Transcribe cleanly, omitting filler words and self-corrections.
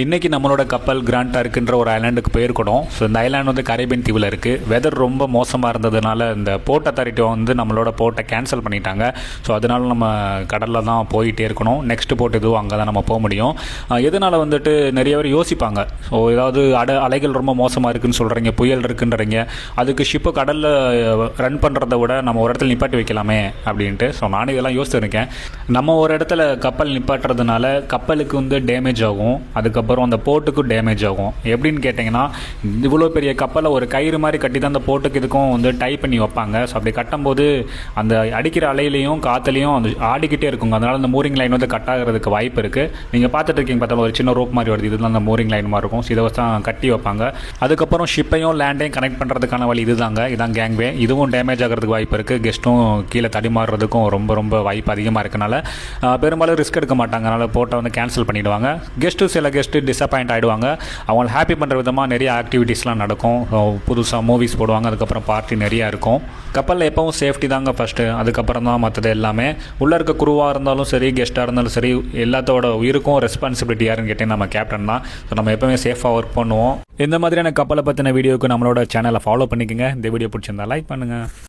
இன்றைக்கி நம்மளோட கப்பல் கிராண்டா இருக்குன்ற ஒரு ஐலாண்டுக்கு போயிருக்கணும். ஸோ இந்த ஐலாண்ட் வந்து கரீபியன் தீவில் இருக்குது. வெதர் ரொம்ப மோசமாக இருந்ததுனால இந்த போர்ட் அத்தாரிட்டி வந்து நம்மளோட போர்ட்டை கேன்சல் பண்ணிட்டாங்க. ஸோ அதனால் நம்ம கடலில் தான் போயிட்டே இருக்கணும். நெக்ஸ்ட் போர்ட் எதுவும் அங்கே தான் நம்ம போக முடியும். எதனால் வந்துட்டு நிறைய பேர் யோசிப்பாங்க, ஸோ ஏதாவது அலைகள் ரொம்ப மோசமாக இருக்குதுன்னு சொல்கிறீங்க, புயல் இருக்குன்றீங்க, அதுக்கு ஷிப்பை கடலில் ரன் பண்ணுறதை விட நம்ம ஒரு இடத்துல நிப்பாட்டி வைக்கலாமே அப்படின்ட்டு. ஸோ நானும் இதெல்லாம் யோசிச்சிருக்கேன். நம்ம ஒரு இடத்துல கப்பல் நிப்பாட்டுறதுனால கப்பலுக்கு வந்து டேமேஜ் ஆகும், அதுக்கப்புறம் அந்த போர்ட்டுக்கும் டேமேஜ் ஆகும். எப்படின்னு கேட்டிங்கன்னா, இவ்வளோ பெரிய கப்பலை ஒரு கயிறு மாதிரி கட்டி தான் அந்த போர்ட்டுக்கு இதுக்கும் வந்து டை பண்ணி வைப்பாங்க. ஸோ அப்படி கட்டும்போது அந்த அடிக்கிற அலையிலையும் காற்றுலையும் அந்த ஆடிக்கிட்டே இருக்குங்க. அதனால் அந்த மூரிங் லைன் வந்து கட் ஆகிறதுக்கு வாய்ப்பு இருக்குது. நீங்கள் பார்த்துட்டு இருக்கீங்க, பார்த்தாலும் ஒரு சின்ன ரோப் மாதிரி வருது, இதுதான் அந்த மூரிங் லைன் மாதிரி இருக்கும். ஸோ இதை வச்சு தான் கட்டி வைப்பாங்க. அதுக்கப்புறம் ஷிப்பையும் லேண்டையும் கனெக்ட் பண்ணுறதுக்கான வழி இதுதாங்க, இதான் கேங்வே. இதுவும் டேமேஜ் ஆகிறதுக்கு வாய்ப்பு இருக்குது. கெஸ்ட்டும் கீழே தடிமாறுறதுக்கும் ரொம்ப ரொம்ப வாய்ப்பு அதிகமாக இருக்கனால பெரும்பாலும் ரிஸ்க் எடுக்க மாட்டாங்க. அதனால் போர்ட்டை வந்து கேன்சல் பண்ணிவிடுவாங்க. சில கெஸ்ட்டு டிசப்பாயிண்ட் ஆகிடுவாங்க. அவங்களை ஹாப்பி பண்ணுற விதமாக நிறைய ஆக்டிவிட்டீஸ்லாம் நடக்கும். புதுசாக மூவிஸ் போடுவாங்க, அதுக்கப்புறம் பார்ட்டி நிறையா இருக்கும். கப்பலில் எப்பவும் சேஃப்டி தாங்க ஃபஸ்ட்டு, அதுக்கப்புறம் தான் மற்றது எல்லாமே. உள்ளே இருக்க குருவாக இருந்தாலும் சரி, கெஸ்ட்டாக இருந்தாலும் சரி, எல்லாத்தோட உயிருக்கும் ரெஸ்பான்சிபிலிட்டி யாருன்னு கேட்டிங்கன்னா நம்ம கேப்டன் தான். ஸோ நம்ம எப்போவுமே சேஃபாக ஒர்க் பண்ணுவோம். இந்த மாதிரியான கப்பலை பற்றின வீடியோக்கு நம்மளோட சேனலை ஃபாலோ பண்ணிக்கோங்க. இந்த வீடியோ பிடிச்சிருந்தா லைக் பண்ணுங்கள்.